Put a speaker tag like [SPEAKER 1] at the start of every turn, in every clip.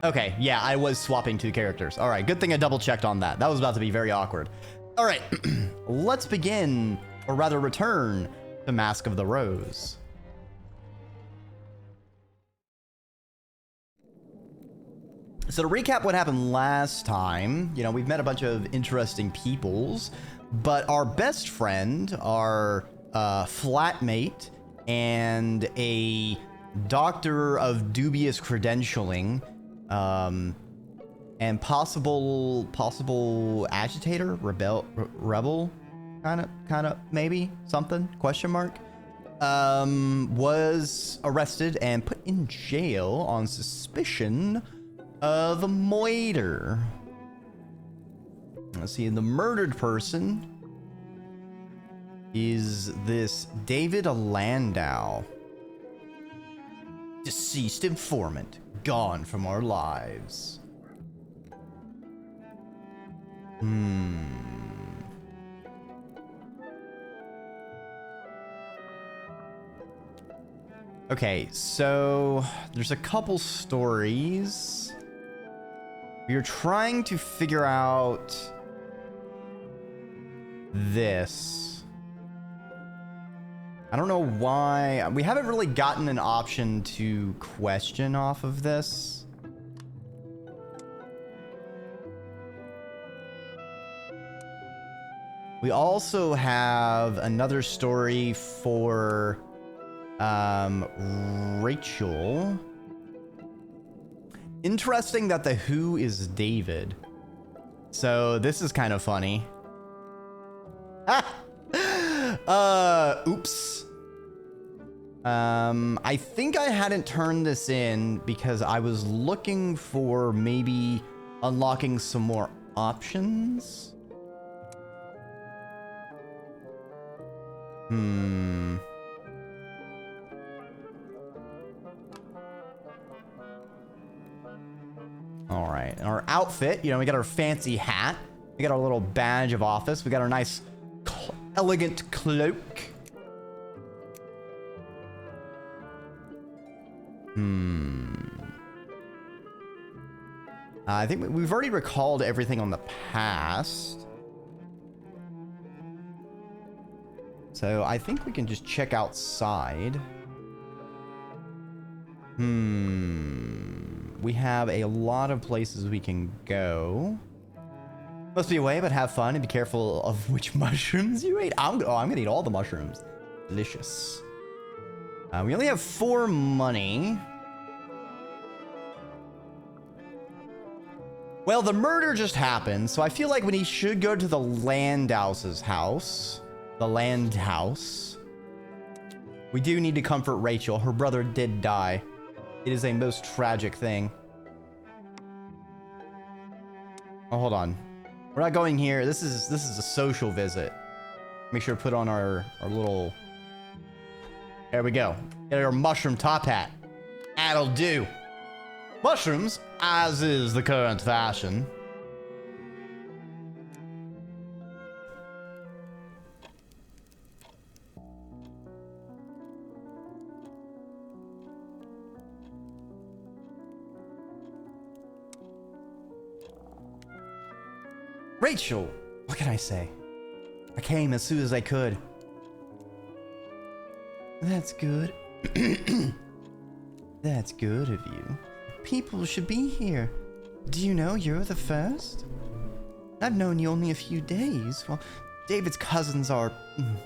[SPEAKER 1] Okay, yeah, I was swapping two characters. All right, good thing I double checked on that. That was about to be very awkward. All right, let's begin, or rather return to Mask of the Rose. So to recap what happened last time, you know, we've met a bunch of interesting peoples, but our best friend, our flatmate, and a doctor of dubious credentialing, and possible agitator, rebel, kind of, maybe, something, question mark, was arrested and put in jail on suspicion of murder. Let's see, the murdered person is this David Landau. Deceased informant, gone from our lives. Okay, so there's a couple stories. We're trying to figure out this. I don't know why. We haven't really gotten an option to question off of this. We also have another story for Rachel. Interesting that the who is David. So this is kind of funny. Oops. I think I hadn't turned this in because I was looking for maybe unlocking some more options. All right, and our outfit, you know, we got our fancy hat, we got our little badge of office, we got our nice elegant cloak. I think we've already recalled everything on the past. So I think we can just check outside. We have a lot of places we can go. Must be a way, but have fun and be careful of which mushrooms you eat. I'm gonna eat all the mushrooms. Delicious. We only have 4 money. Well, the murder just happened, so I feel like we should go to the Landau's house. The Land House. We do need to comfort Rachel. Her brother did die. It is a most tragic thing. Oh, hold on. We're not going here. This is a social visit. Make sure to put on our little... There we go. Get our mushroom top hat. That'll do. Mushrooms, as is the current fashion. Rachel, what can I say? I came as soon as I could. That's good. That's good of you. People should be here. Do you know you're the first? I've known you only a few days. Well, David's cousins are,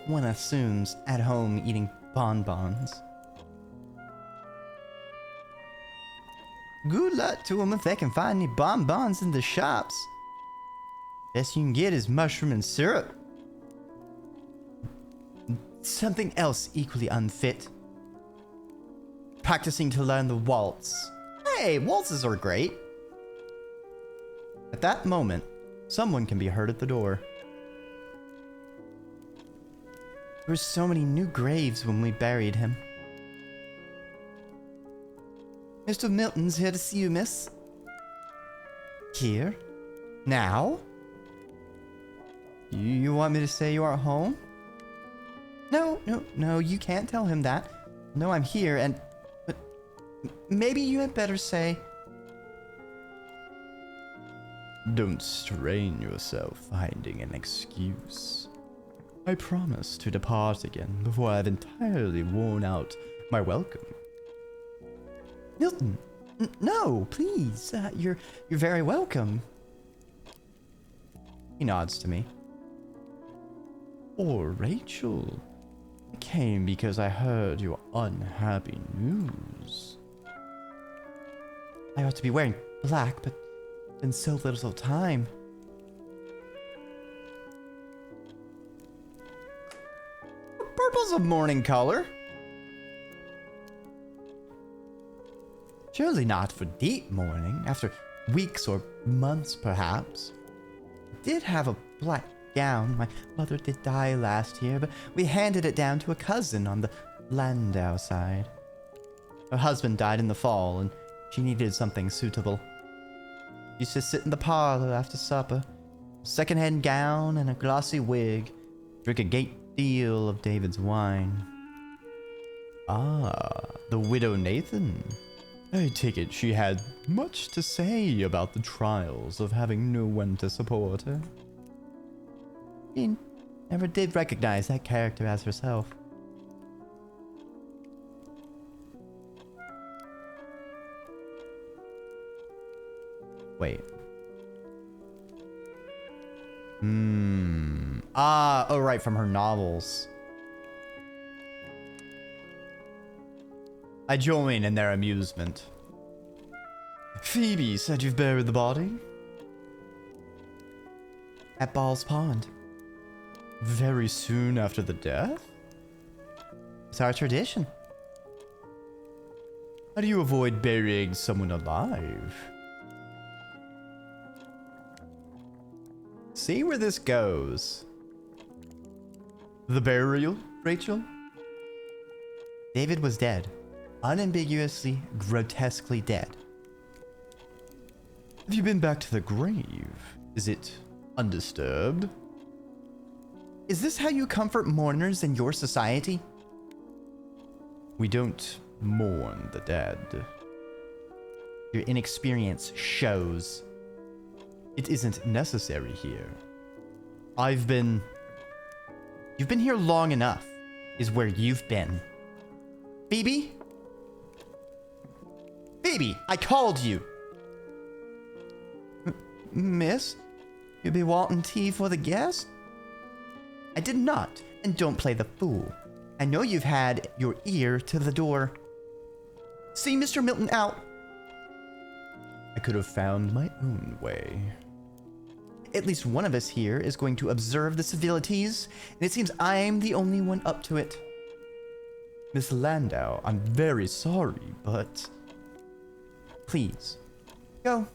[SPEAKER 1] one assumes, at home eating bonbons. Good luck to them if they can find any bonbons in the shops. Best you can get is mushroom and syrup. Something else equally unfit. Practicing to learn the waltz. Hey, waltzes are great. At that moment, someone can be heard at the door. There were so many new graves when we buried him. Mr. Milton's here to see you, miss. Here? Now? You want me to say you aren't home? No, you can't tell him that. No, I'm here, but maybe you had better say, Don't strain yourself finding an excuse. I promise to depart again before I've entirely worn out my welcome. Milton, no, please. You're very welcome. He nods to me. Or Rachel, I came because I heard your unhappy news. I ought to be wearing black, but in so little time. Purple's a morning color. Surely not for deep mourning, after weeks or months perhaps. I did have a black gown. My mother did die last year, but we handed it down to a cousin on the Landau side. Her husband died in the fall, and she needed something suitable. Used to sit in the parlor after supper, second-hand gown and a glossy wig, drink a great deal of David's wine. Ah, the widow Nathan. I take it she had much to say about the trials of having no one to support her. She never did recognize that character as herself. Wait. Oh right, from her novels. I join in their amusement. Phoebe said you've buried the body? At Ball's Pond. Very soon after the death? It's our tradition. How do you avoid burying someone alive? See where this goes. The burial, Rachel? David was dead. Unambiguously, grotesquely dead. Have you been back to the grave? Is it undisturbed? Is this how you comfort mourners in your society? We don't mourn the dead. Your inexperience shows. It isn't necessary here. You've been here long enough, is where you've been. Phoebe? Phoebe, I called you. Miss, you be wanting tea for the guest? I did not, and don't play the fool. I know you've had your ear to the door. See Mr. Milton out. I could have found my own way. At least one of us here is going to observe the civilities, and it seems I'm the only one up to it. Miss Landau, I'm very sorry, but please, go.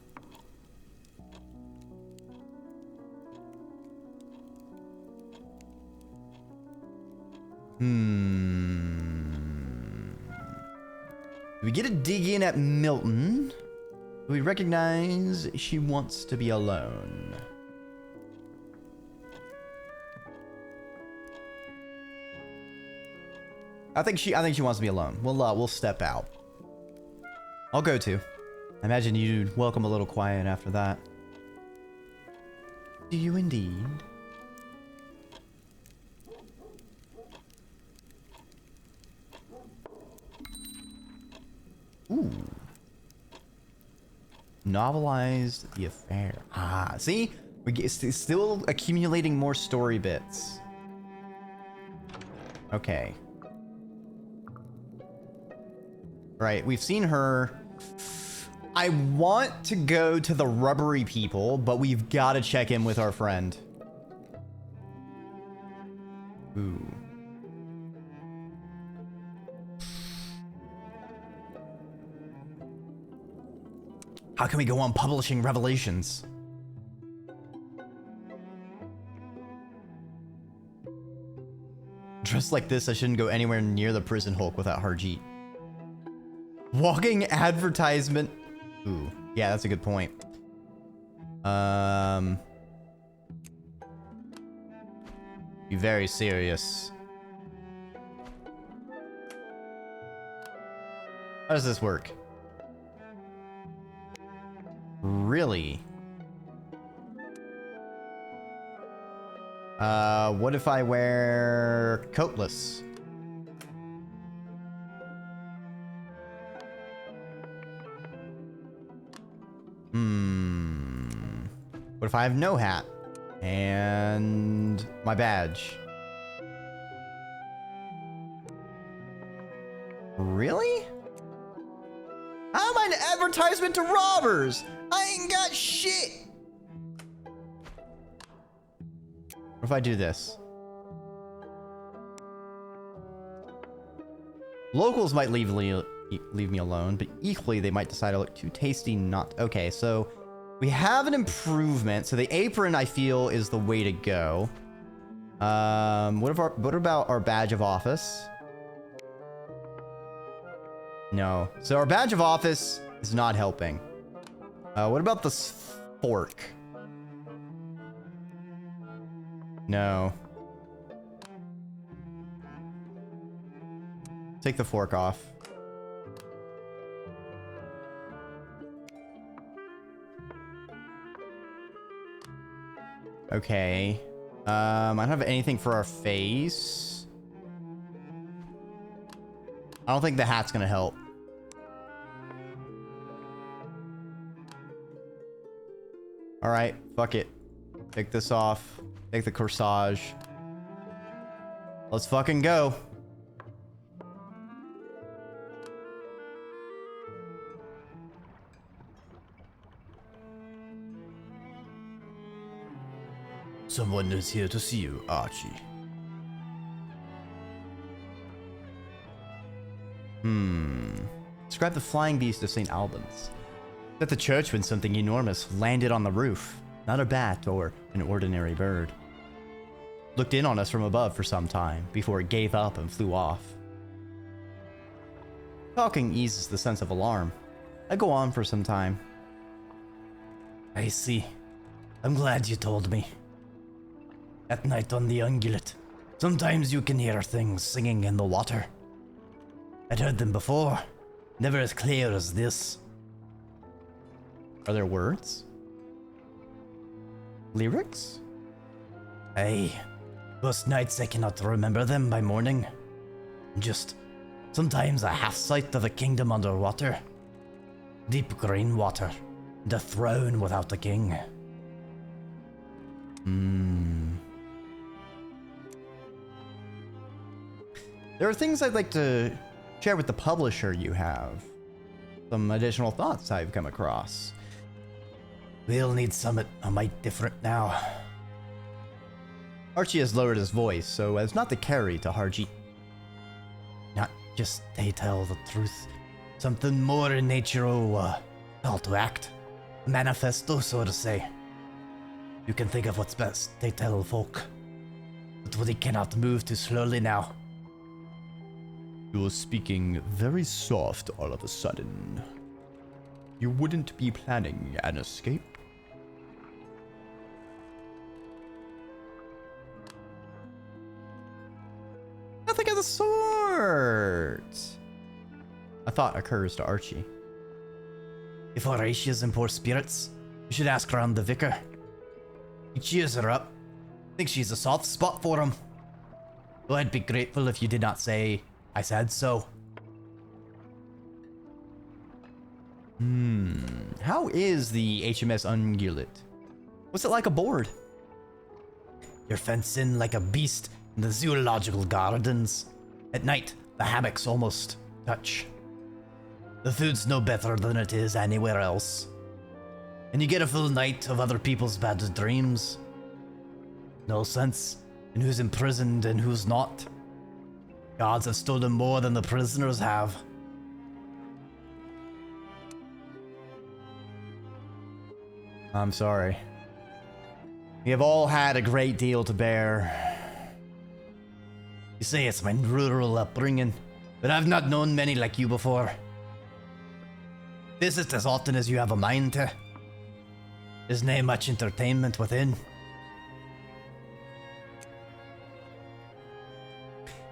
[SPEAKER 1] Do we get a dig in at Milton? Do we recognize she wants to be alone? I think she wants to be alone. We'll step out. I'll go too. I imagine you'd welcome a little quiet after that. Do you indeed? Ooh. Novelized the affair. Ah, see? We get still accumulating more story bits. Okay. Right, we've seen her. I want to go to the rubbery people, but we've got to check in with our friend. Ooh. How can we go on publishing revelations? Dressed like this, I shouldn't go anywhere near the prison Hulk without Harjeet. Walking advertisement. Ooh, yeah, that's a good point. Be very serious. How does this work? Really? What if I wear coatless? What if I have no hat? And my badge. Really? How am I an advertisement to robbers? I ain't got shit. What if I do this? Locals might leave me alone, but equally they might decide I look too tasty not... Okay, so we have an improvement. So the apron, I feel, is the way to go. What about our badge of office? No. So our badge of office is not helping. What about the fork? No. Take the fork off. Okay. I don't have anything for our face. I don't think the hat's gonna help. Alright, fuck it. Take this off. Take the corsage. Let's fucking go. Someone is here to see you, Archie. Describe the flying beast of St. Albans. At the church when something enormous landed on the roof. Not a bat or an ordinary bird. Looked in on us from above for some time before it gave up and flew off. Talking eases the sense of alarm. I go on for some time. I see. I'm glad you told me. At night on the ungulate, sometimes you can hear things singing in the water. I'd heard them before, never as clear as this. Are there words? Lyrics? Aye. Most nights I cannot remember them by morning. Just sometimes a half sight of a kingdom underwater. Deep green water, and a throne without a king. There are things I'd like to share with the publisher you have. Some additional thoughts I've come across. We'll need something a mite different now. Archie has lowered his voice so as not to carry to Harji. Not just they tell the truth. Something more in nature of call to act. A manifesto, so to say. You can think of what's best, they tell folk. But we cannot move too slowly now. You're speaking very soft all of a sudden. You wouldn't be planning an escape? Nothing of the sort! A thought occurs to Archie. If Horatia's in poor spirits, you should ask around the vicar. He cheers her up. Thinks she's a soft spot for him. Though I'd be grateful if you did not say, I said so. How is the HMS Ungulate? What's it like aboard? You're fenced in like a beast in the zoological gardens. At night, the hammocks almost touch. The food's no better than it is anywhere else. And you get a full night of other people's bad dreams. No sense in who's imprisoned and who's not. Gods have stolen more than the prisoners have. I'm sorry. We have all had a great deal to bear. You say it's my rural upbringing, but I've not known many like you before. Visit as often as you have a mind to. There's nae much entertainment within.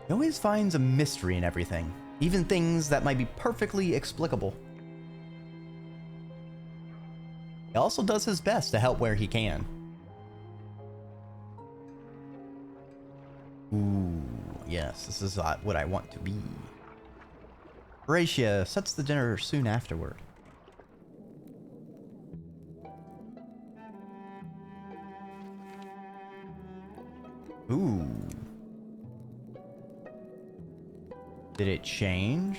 [SPEAKER 1] He always finds a mystery in everything, even things that might be perfectly explicable. He also does his best to help where he can. Ooh, yes, this is what I want to be. Horatia sets the dinner soon afterward. Ooh. Did it change?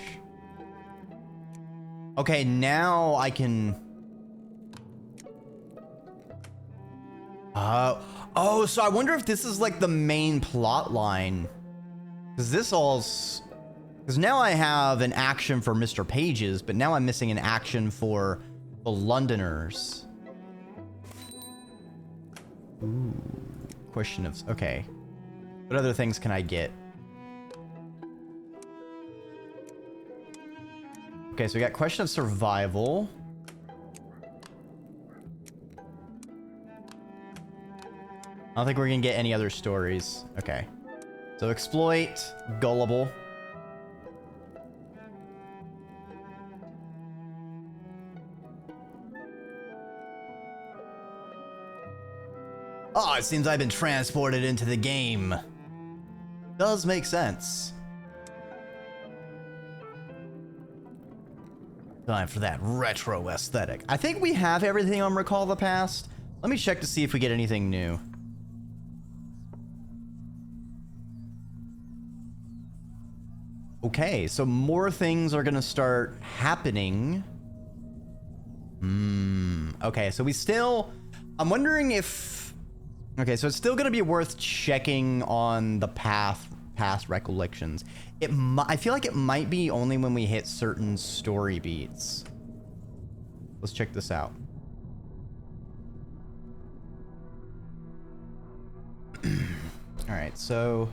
[SPEAKER 1] Okay, now I can... Oh, so I wonder if this is like the main plot line. Because this all's... Because now I have an action for Mr. Pages, but now I'm missing an action for the Londoners. Ooh. Question of... Okay. What other things can I get? Okay, so we got question of survival. I don't think we're gonna get any other stories. Okay. So exploit, gullible. Oh, it seems I've been transported into the game. Does make sense. Time for that retro aesthetic. I think we have everything on Recall the Past. Let me check to see if we get anything new. Okay, so more things are gonna start happening. Okay, so we still... I'm wondering if... Okay, so it's still gonna be worth checking on the past recollections. I feel like it might be only when we hit certain story beats. Let's check this out. All right, so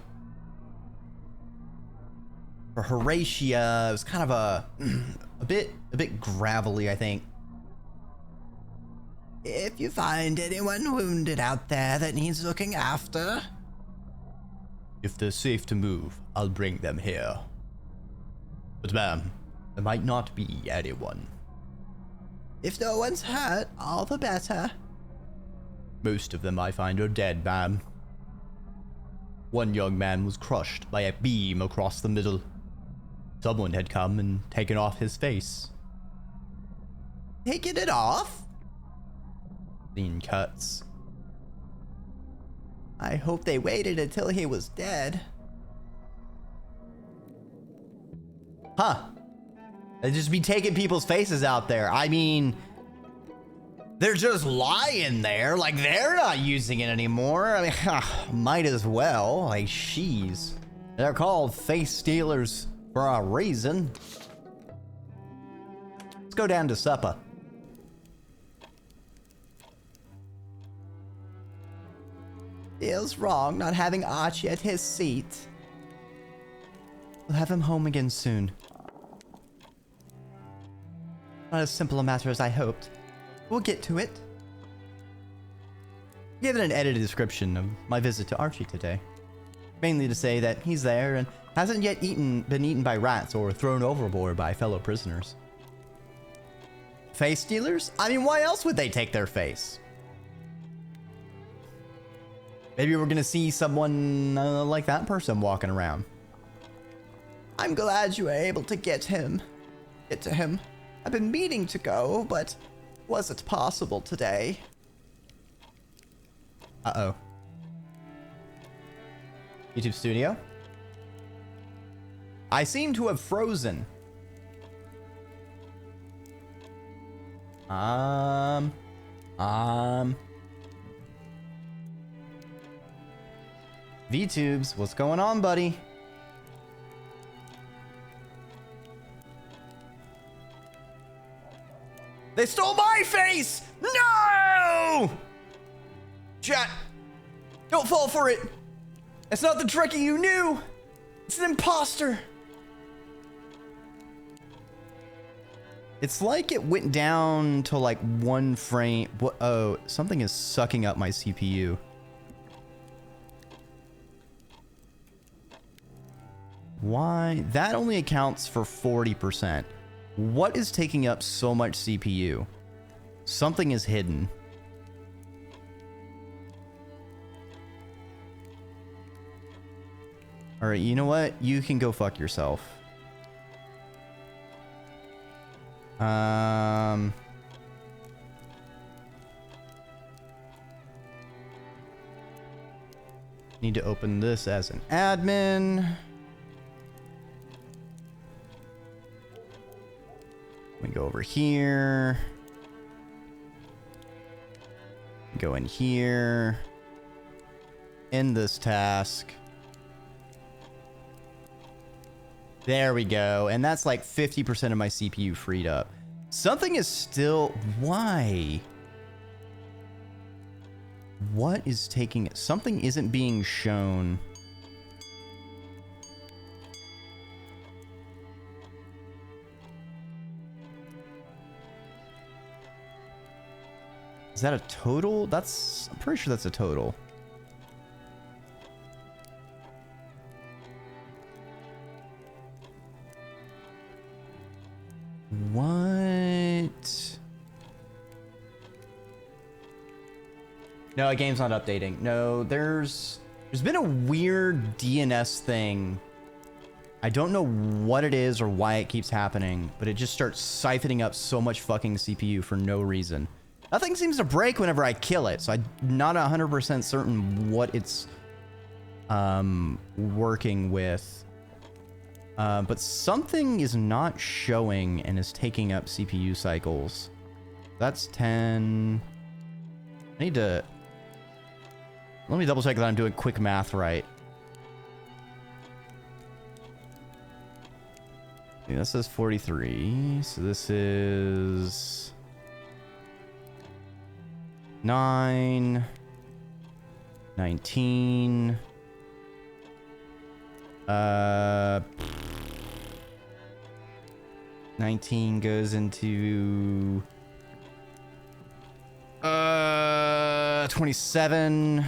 [SPEAKER 1] for Horatia, it was kind of a bit gravelly, I think. If you find anyone wounded out there that needs looking after, if they're safe to move, I'll bring them here. But ma'am, there might not be anyone. If no one's hurt, all the better. Most of them I find are dead, ma'am. One young man was crushed by a beam across the middle. Someone had come and taken off his face. Taken it off? Scene cuts. I hope they waited until he was dead. Huh. They'd just be taking people's faces out there. I mean, they're just lying there. Like, they're not using it anymore. I mean, might as well. Like, sheesh. They're called face stealers for a reason. Let's go down to supper. Feels wrong not having Archie at his seat. We'll have him home again soon. Not as simple a matter as I hoped. We'll get to it. Given an edited description of my visit to Archie today. Mainly to say that he's there and hasn't yet been eaten by rats or thrown overboard by fellow prisoners. Face stealers? I mean, why else would they take their face? Maybe we're gonna see someone like that person walking around. I'm glad you were able to get to him. I've been meaning to go, but wasn't possible today. Uh-oh. YouTube Studio? I seem to have frozen. VTubes, what's going on, buddy? They stole my face! No! Chat, don't fall for it. It's not the Dreki you knew. It's an imposter. It's like it went down to like 1 frame. What? Oh, something is sucking up my CPU. Why? That only accounts for 40%. What is taking up so much CPU? Something is hidden. All right, you know what? You can go fuck yourself. Need to open this as an admin. We go over here. Go in here. End this task. There we go. And that's like 50% of my CPU freed up. Something is still... Why? What is taking... Something isn't being shown. Is that a total? That's... I'm pretty sure that's a total. What? No, a game's not updating. No, there's been a weird DNS thing. I don't know what it is or why it keeps happening, but it just starts siphoning up so much fucking CPU for no reason. Nothing seems to break whenever I kill it, so I'm not 100% certain what it's working with. But something is not showing and is taking up CPU cycles. That's 10. I need to... Let me double check that I'm doing quick math right. Yeah, this says 43. So this is... 9. 19. 19 goes into 27.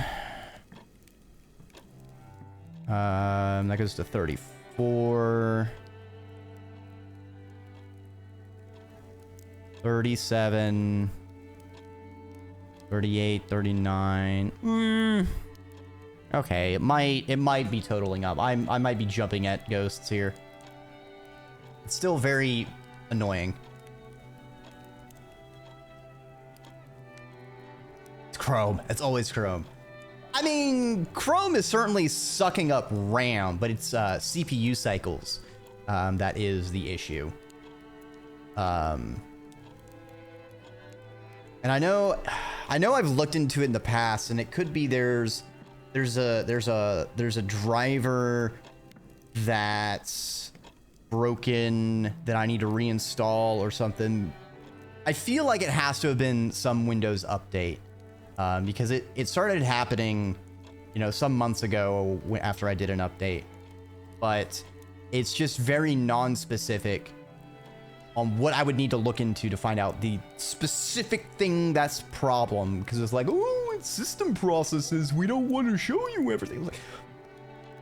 [SPEAKER 1] That goes to 34. 37. 38, 39. Okay, it might be totaling up. I might be jumping at ghosts here. It's still very annoying. It's Chrome. It's always Chrome. I mean, Chrome is certainly sucking up RAM, but it's CPU cycles that is the issue. And I know I've looked into it in the past, and it could be there's a driver that's broken that I need to reinstall or something. I feel like it has to have been some Windows update because it started happening, you know, some months ago after I did an update, but it's just very non-specific on what I would need to look into to find out the specific thing that's problem, because it's like, oh, it's system processes, we don't want to show you everything. Like,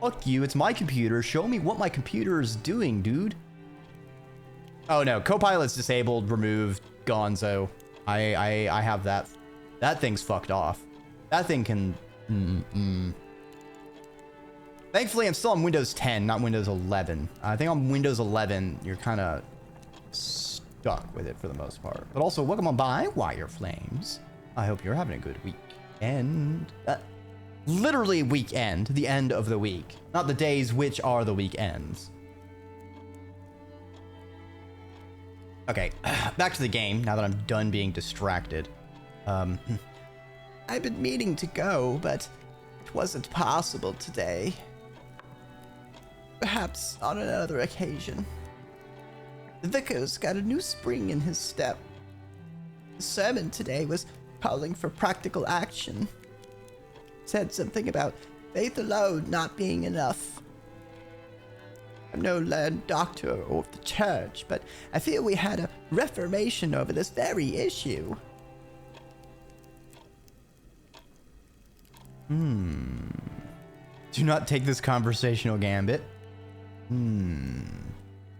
[SPEAKER 1] fuck you, it's my computer, show me what my computer is doing, dude. Oh no, Copilot's disabled, removed, gonzo. I have that. That thing's fucked off. That thing can... Thankfully, I'm still on Windows 10, not Windows 11. I think on Windows 11, you're kind of stuck with it for the most part. But also, welcome on by, Wire Flames. I hope you're having a good weekend. Literally weekend, the end of the week. Not the days which are the weekends. Okay, back to the game, now that I'm done being distracted. I've been meaning to go, but it wasn't possible today. Perhaps on another occasion. The vicar's got a new spring in his step. The sermon today was calling for practical action. Said something about faith alone not being enough. I'm no learned doctor of the church, but I feel we had a reformation over this very issue. Do not take this conversational gambit.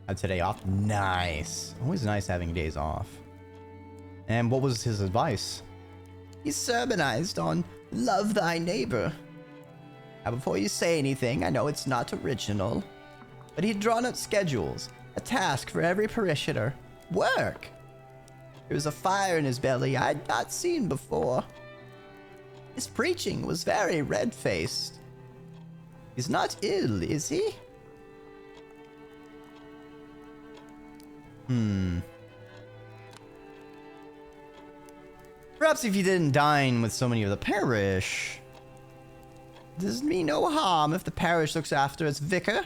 [SPEAKER 1] Had today off. Nice. Always nice having days off. And what was his advice? He sermonized on love thy neighbor. Now, before you say anything, I know it's not original, but he'd drawn up schedules, a task for every parishioner. Work! There was a fire in his belly I'd not seen before. His preaching was very red-faced. He's not ill, is he? Perhaps if you didn't dine with so many of the parish, it does me no harm if the parish looks after its vicar.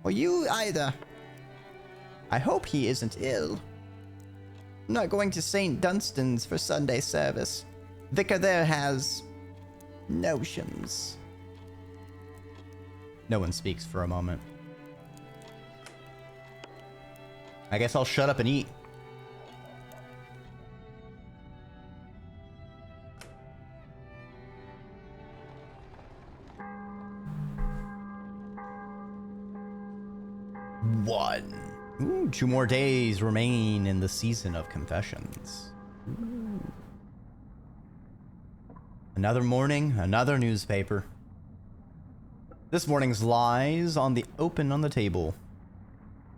[SPEAKER 1] Or you either. I hope he isn't ill. I'm not going to St. Dunstan's for Sunday service. Vicar there has notions. No one speaks for a moment. I guess I'll shut up and eat. Ooh, 2 more days remain in the season of confessions. Ooh. Another morning, another newspaper. This morning's lies on the table.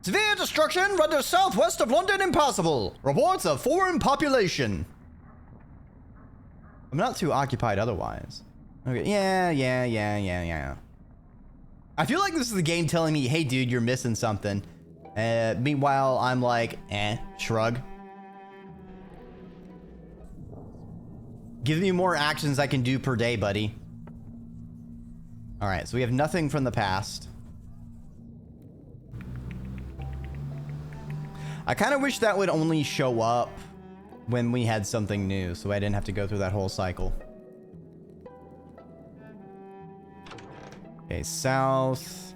[SPEAKER 1] Severe destruction renders southwest of London impossible. Reports of foreign population. I'm not too occupied otherwise. Okay, yeah. I feel like this is the game telling me, hey dude, you're missing something. Meanwhile, I'm like, shrug. Give me more actions I can do per day, buddy. Alright, so we have nothing from the past. I kind of wish that would only show up when we had something new, so I didn't have to go through that whole cycle. Okay, south.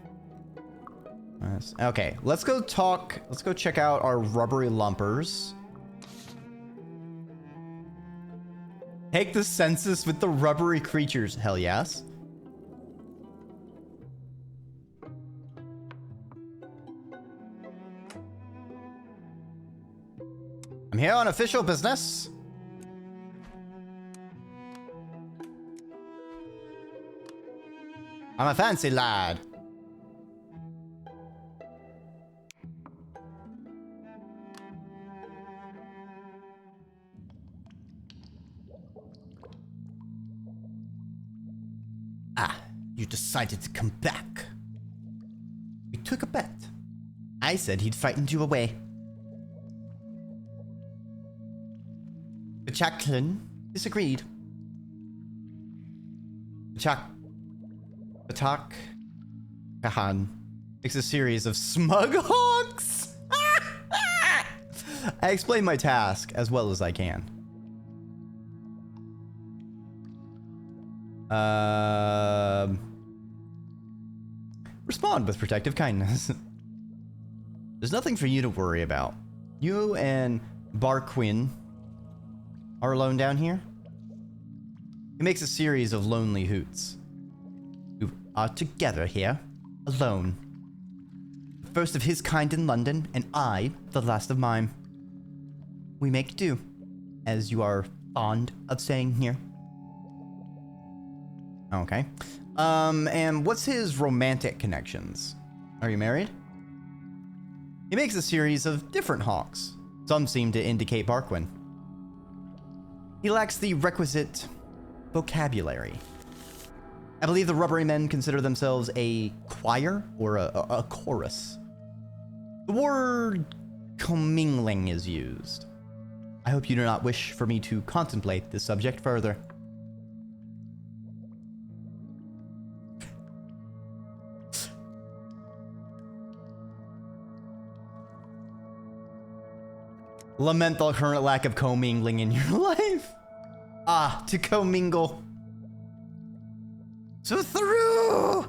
[SPEAKER 1] Okay, let's go check out our rubbery lumpers. Take the census with the rubbery creatures. Hell yes. I'm here on official business. I'm a fancy lad. You decided to come back. We took a bet. I said he'd frightened you away. But Jacqueline disagreed. Batak Kahan makes a series of smug honks. I explain my task as well as I can. Respond with protective kindness. There's nothing for you to worry about. You and Barquin are alone down here. He makes a series of lonely hoots. You are together here, alone. The first of his kind in London, and I, the last of mine. We make do, as you are fond of saying here. Okay. And what's his romantic connections? Are you married? He makes a series of different honks. Some seem to indicate Barquin. He lacks the requisite vocabulary. I believe the rubbery men consider themselves a choir or a chorus. The word commingling is used. I hope you do not wish for me to contemplate this subject further. Lament the current lack of commingling in your life. Ah, to commingle. So through.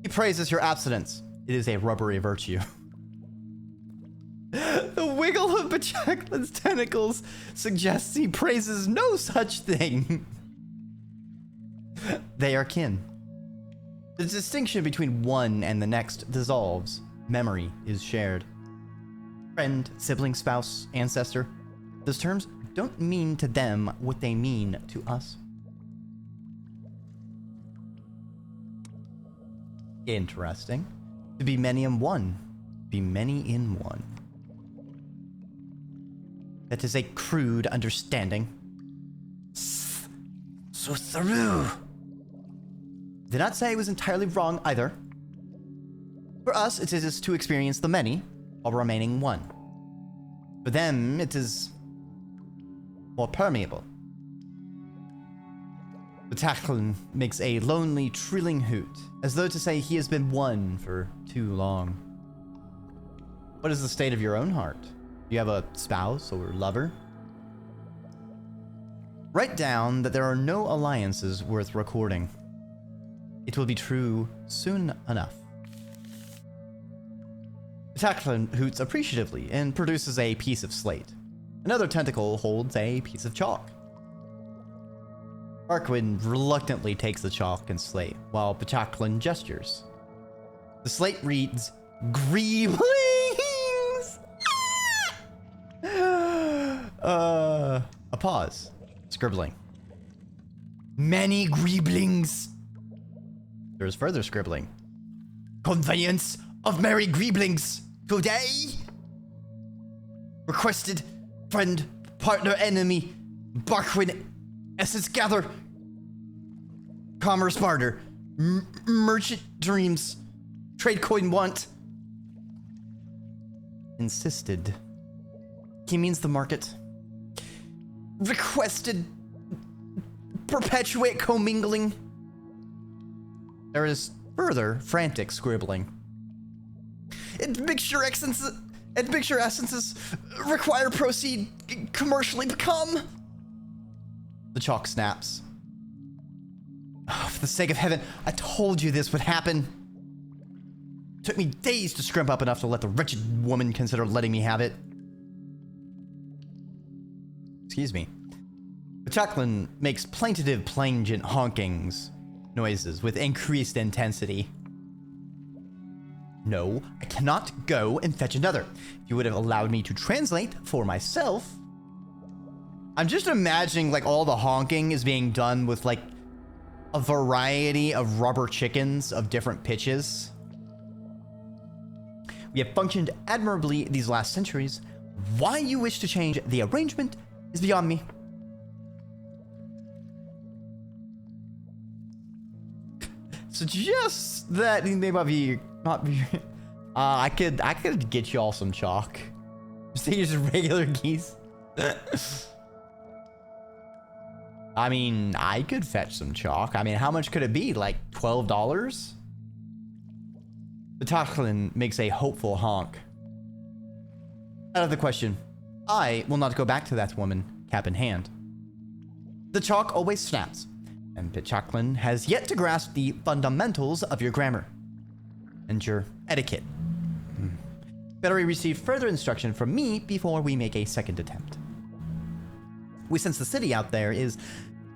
[SPEAKER 1] He praises your abstinence. It is a rubbery virtue. The wiggle of Bachaklin's tentacles suggests he praises no such thing. They are kin. The distinction between one and the next dissolves. Memory is shared. Friend, sibling, spouse, ancestor. Those terms don't mean to them what they mean to us. Interesting. To be many in one. Be many in one. That is a crude understanding. So through. Did not say it was entirely wrong either. For us, it is to experience the many while remaining one. For them, it is more permeable. The Tacklin makes a lonely, trilling hoot, as though to say he has been one for too long. What is the state of your own heart? Do you have a spouse or lover? Write down that there are no alliances worth recording. It will be true soon enough. The Tacklin hoots appreciatively and produces a piece of slate. Another tentacle holds a piece of chalk. Arkwin reluctantly takes the chalk and slate, while Pachacklin gestures. The slate reads, Greeblings! A pause. Scribbling. Many Greeblings! There's further scribbling. Conveyance of merry Greeblings today! Requested friend, partner, enemy, Barkwin, essence gather, commerce barter, merchant dreams, trade coin want. Insisted. He means the market. Requested perpetuate commingling. There is further frantic scribbling. Admixture essences require proceed commercially become. The chalk snaps. Oh, for the sake of heaven, I told you this would happen. Took me days to scrimp up enough to let the wretched woman consider letting me have it. Excuse me. Pachacklin makes plaintive, plangent honkings noises with increased intensity. No, I cannot go and fetch another. If you would have allowed me to translate for myself. I'm just imagining like all the honking is being done with like a variety of rubber chickens of different pitches. We have functioned admirably these last centuries. Why you wish to change the arrangement is beyond me. Suggest that they might be not be. I could get y'all some chalk. Just regular geese. I mean, I could fetch some chalk. I mean, how much could it be? Like $12? The Tacklin makes a hopeful honk. Out of the question. I will not go back to that woman, cap in hand. The chalk always snaps, and Pachacklin has yet to grasp the fundamentals of your grammar and your etiquette. Better receive further instruction from me before we make a second attempt. We sense the city out there is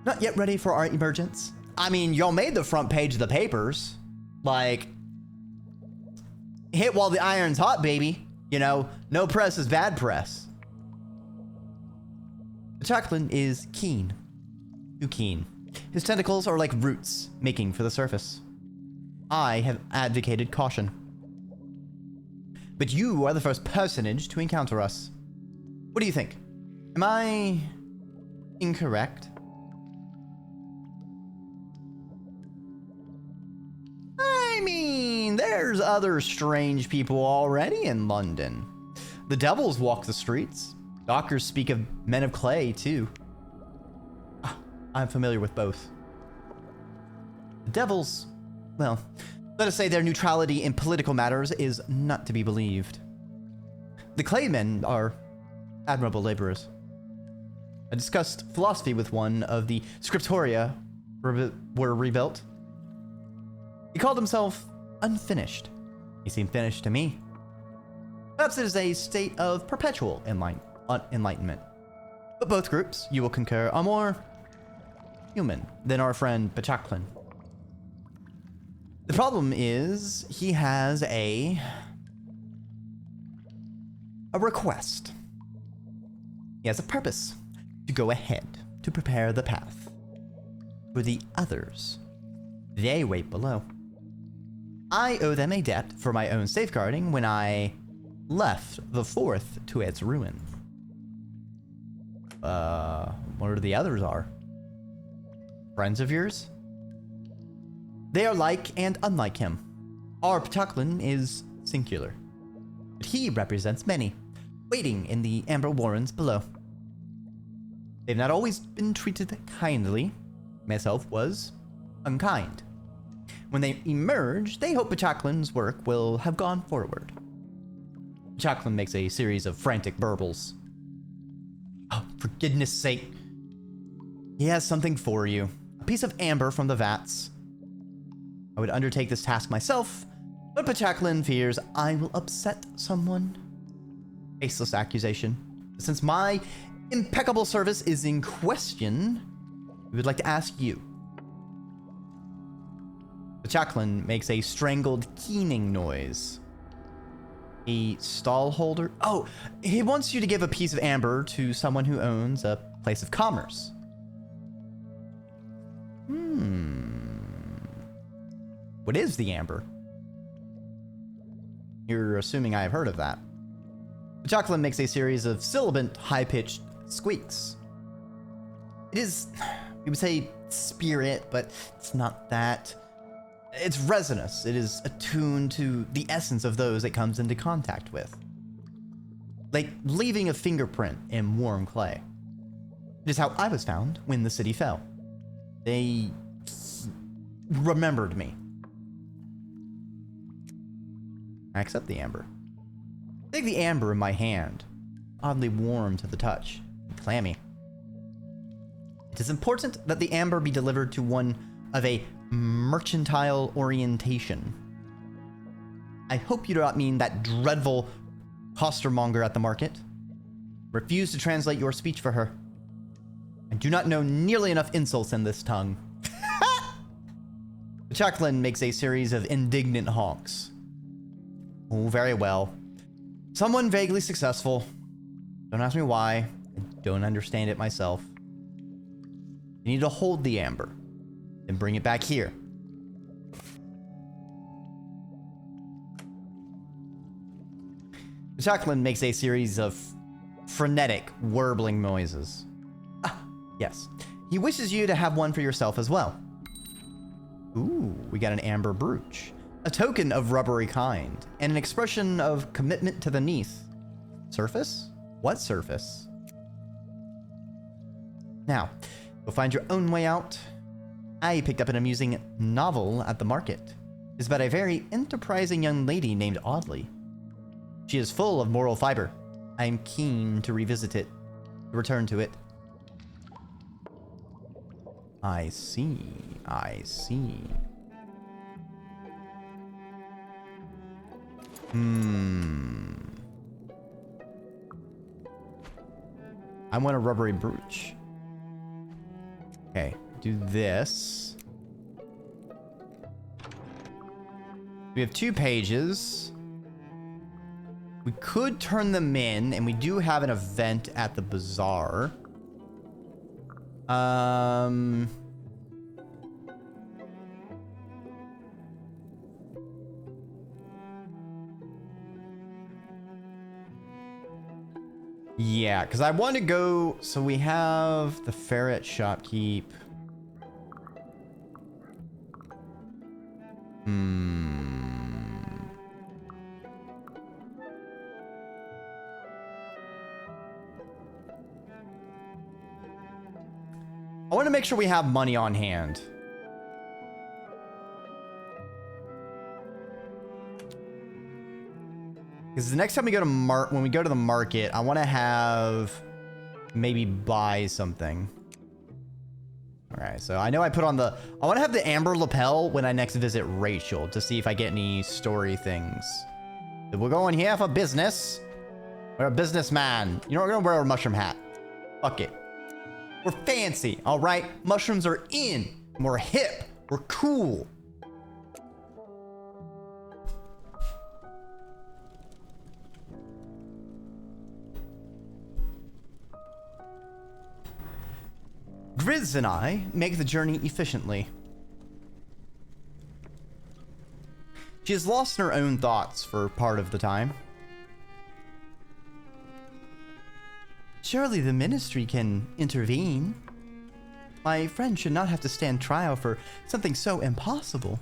[SPEAKER 1] not yet ready for our emergence. I mean, y'all made the front page of the papers. Like, hit while the iron's hot, baby. You know, no press is bad press. The Tacklin is keen. Too keen. His tentacles are like roots making for the surface. I have advocated caution. But you are the first personage to encounter us. What do you think? Am I incorrect? I mean, there's other strange people already in London. The devils walk the streets. Doctors speak of men of clay, too. I'm familiar with both. The devils, well, let us say their neutrality in political matters is not to be believed. The clay men are admirable laborers. I discussed philosophy with one of the scriptoria were rebuilt. He called himself unfinished. He seemed finished to me. Perhaps it is a state of perpetual enlightenment. But both groups, you will concur, are more human than our friend Pachacklin. The problem is he has a request. He has a purpose. to go ahead to prepare the path. For the others, they wait below. I owe them a debt for my own safeguarding when I left the fourth to its ruin. What are the others are? Friends of yours? They are like and unlike him. Our Ptachlin is singular, but he represents many, waiting in the amber warrens below. They've not always been treated kindly. Myself was unkind. When they emerge, they hope Ptachlin's work will have gone forward. Ptachlin makes a series of frantic burbles. Oh, for goodness sake. He has something for you. A piece of amber from the vats. I would undertake this task myself, but Ptachlin fears I will upset someone. Baseless accusation. Since my impeccable service is in question, we would like to ask you. Ptachlin makes a strangled keening noise. A stall holder? Oh, he wants you to give a piece of amber to someone who owns a place of commerce. What is the amber? You're assuming I have heard of that. Ptachlin makes a series of sibilant, high-pitched squeaks. It is, we would say, spirit, but it's not that. It's resinous. It is attuned to the essence of those it comes into contact with. Like leaving a fingerprint in warm clay. It is how I was found when the city fell. They remembered me. I accept the amber. Take the amber in my hand, oddly warm to the touch, and clammy. It is important that the amber be delivered to one of a mercantile orientation. I hope you do not mean that dreadful costermonger at the market. Refuse to translate your speech for her. I do not know nearly enough insults in this tongue. Ptachlin makes a series of indignant honks. Oh, very well. Someone vaguely successful. Don't ask me why. I don't understand it myself. You need to hold the amber, then bring it back here. Ptachlin makes a series of frenetic, warbling noises. Ah, yes. He wishes you to have one for yourself as well. Ooh, we got an amber brooch. A token of rubbery kind, and an expression of commitment to the neath. Surface? What surface? Now, go find your own way out. I picked up an amusing novel at the market. It's about a very enterprising young lady named Audley. She is full of moral fiber. I am keen to revisit it, to return to it. I see. I see. I want a rubbery brooch. Okay, do this. We have 2 pages. We could turn them in, and we do have an event at the bazaar. Yeah, because I want to go... So we have the ferret shopkeep. I want to make sure we have money on hand. Because the next time we go to when we go to the market, I want to have maybe buy something. All right, so I know I put on the... I want to have the amber lapel when I next visit Rachel to see if I get any story things. We're going here for business. We're a businessman. You know, we're going to wear a mushroom hat. Fuck it. We're fancy, all right? Mushrooms are in. We're hip. We're cool. Grizz and I make the journey efficiently. She is lost in her own thoughts for part of the time. Surely the ministry can intervene. My friend should not have to stand trial for something so impossible.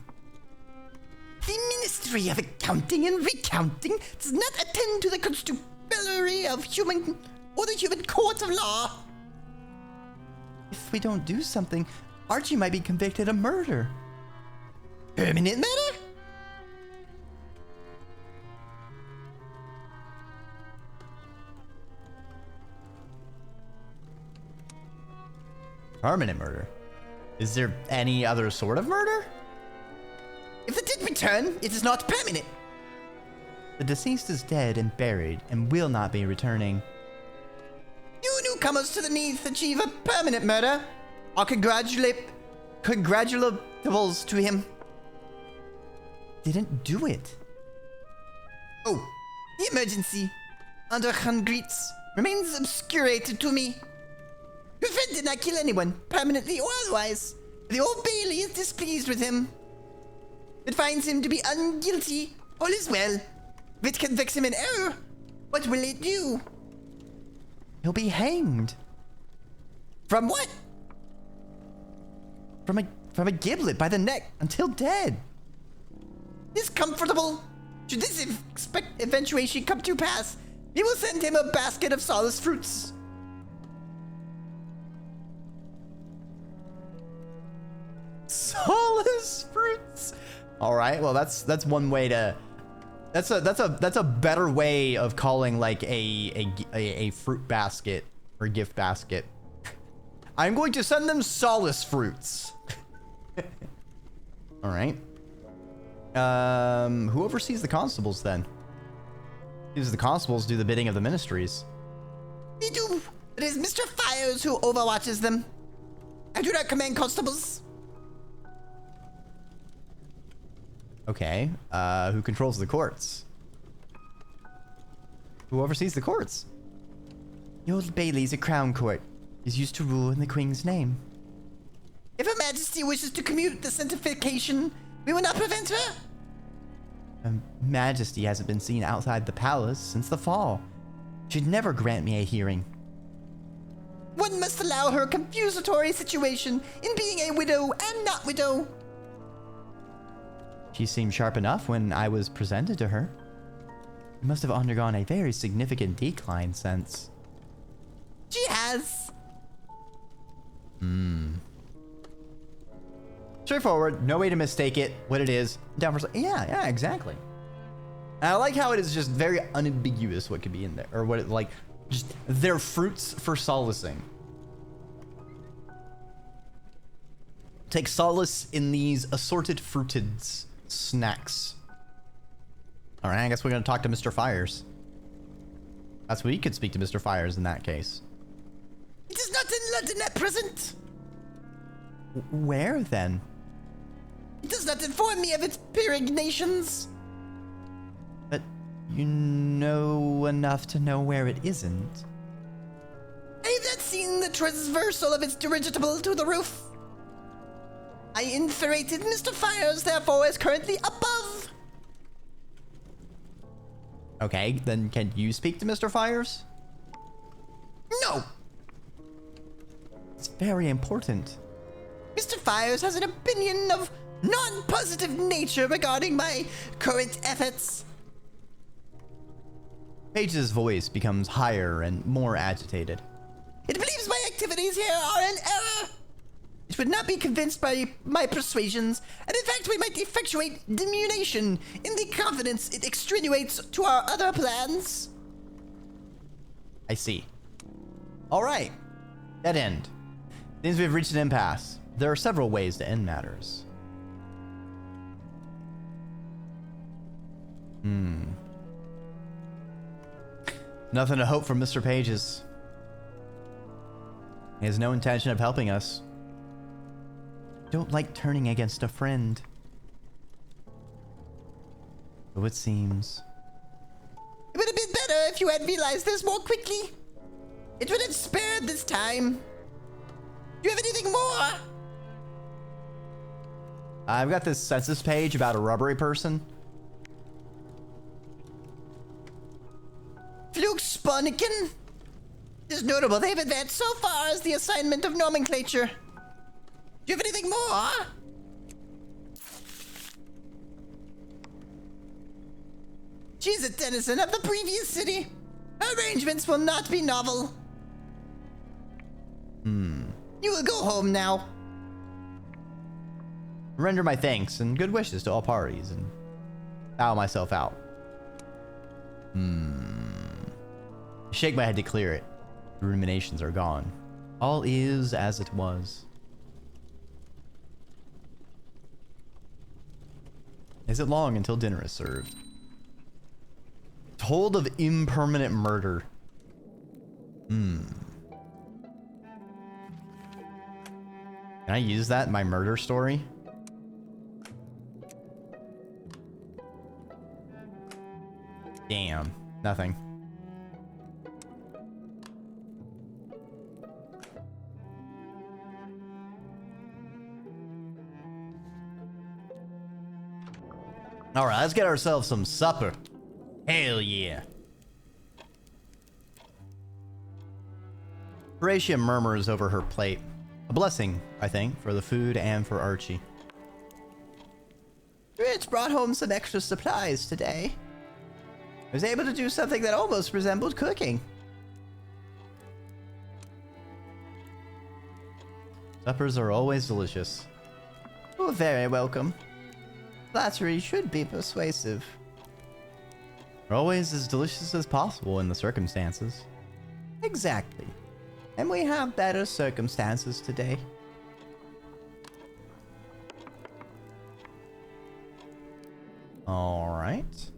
[SPEAKER 1] The Ministry of Accounting and Recounting does not attend to the constabulary of human or the human court of law. If we don't do something, Archie might be convicted of murder. Permanent murder? Permanent murder? Is there any other sort of murder? If it did return, it is not permanent. The deceased is dead and buried and will not be returning. You newcomers to the Neath achieve a permanent murder. Our congratulables to him. Didn't do it. Oh, the emergency under Hungreets remains obscurated to me. Your friend did not kill anyone, permanently or otherwise. The Old Bailey is displeased with him. It finds him to be unguilty. All is well. If it convicts him in error, what will it do? He'll be hanged. From what? From a giblet by the neck until dead. Is comfortable. Should this eventuation come to pass, we will send him a basket of solace fruits. Solace fruits. All right. Well, that's one way to. That's a better way of calling like a fruit basket or gift basket. I'm going to send them solace fruits. All right. Who oversees the constables then? Because the constables do the bidding of the ministries. We do. It is Mr. Fires who overwatches them. I do not command constables. Okay, who controls the courts? Who oversees the courts? The Old Bailey's a crown court. Is used to rule in the Queen's name. If Her Majesty wishes to commute the sanctification, we will not prevent her. Her Majesty hasn't been seen outside the palace since the fall. She'd never grant me a hearing. One must allow her confusatory situation in being a widow and not widow. She seemed sharp enough when I was presented to her. She must have undergone a very significant decline since. She has. Straightforward, no way to mistake it, what it is. Down for yeah, exactly. And I like how it is just very unambiguous what could be in there, or what it like. Just they're fruits for solacing. Take solace in these assorted fruiteds. Snacks. All right, I guess we're gonna talk to Mr. Fires. That's what we could speak to Mr. Fires in that case. It is not in London at present. Where then? It does not inform me of its peregrinations. But you know enough to know where it isn't. I have not seen the transversal of its dirigible to the roof. I inferated Mr. Fires, therefore, is currently above. Okay, then can you speak to Mr. Fires? No. It's very important. Mr. Fires has an opinion of non-positive nature regarding my current efforts. Paige's voice becomes higher and more agitated. It believes my activities here are in error. It would not be convinced by my persuasions, and in fact we might effectuate diminution in the confidence it extenuates to our other plans. I see. All right. Dead end. Seems we've reached an impasse. There are several ways to end matters. Nothing to hope from Mr. Pages. He has no intention of helping us. Don't like turning against a friend. So it seems. It would have been better if you had realized this more quickly. It would have spared this time. Do you have anything
[SPEAKER 2] anything more?
[SPEAKER 1] I've got this census page about a rubbery person.
[SPEAKER 2] Flugspaniken? It is notable they've advanced so far as the assignment of nomenclature. Do you have anything more? She's a denizen of the previous city. Arrangements will not be novel. You will go home now.
[SPEAKER 1] Render my thanks and good wishes to all parties and bow myself out. Shake my head to clear it. The ruminations are gone. All is as it was. Is it long until dinner is served? Told of impermanent murder. Can I use that in my murder story? Damn. Nothing. Alright, let's get ourselves some supper. Hell yeah. Horatia murmurs over her plate. A blessing, I think, for the food and for Archie.
[SPEAKER 2] Rich brought home some extra supplies today. I was able to do something that almost resembled cooking.
[SPEAKER 1] Suppers are always delicious.
[SPEAKER 2] You're very welcome. Flattery should be persuasive.
[SPEAKER 1] They're always as delicious as possible in the circumstances.
[SPEAKER 2] Exactly. And we have better circumstances today.
[SPEAKER 1] Alright.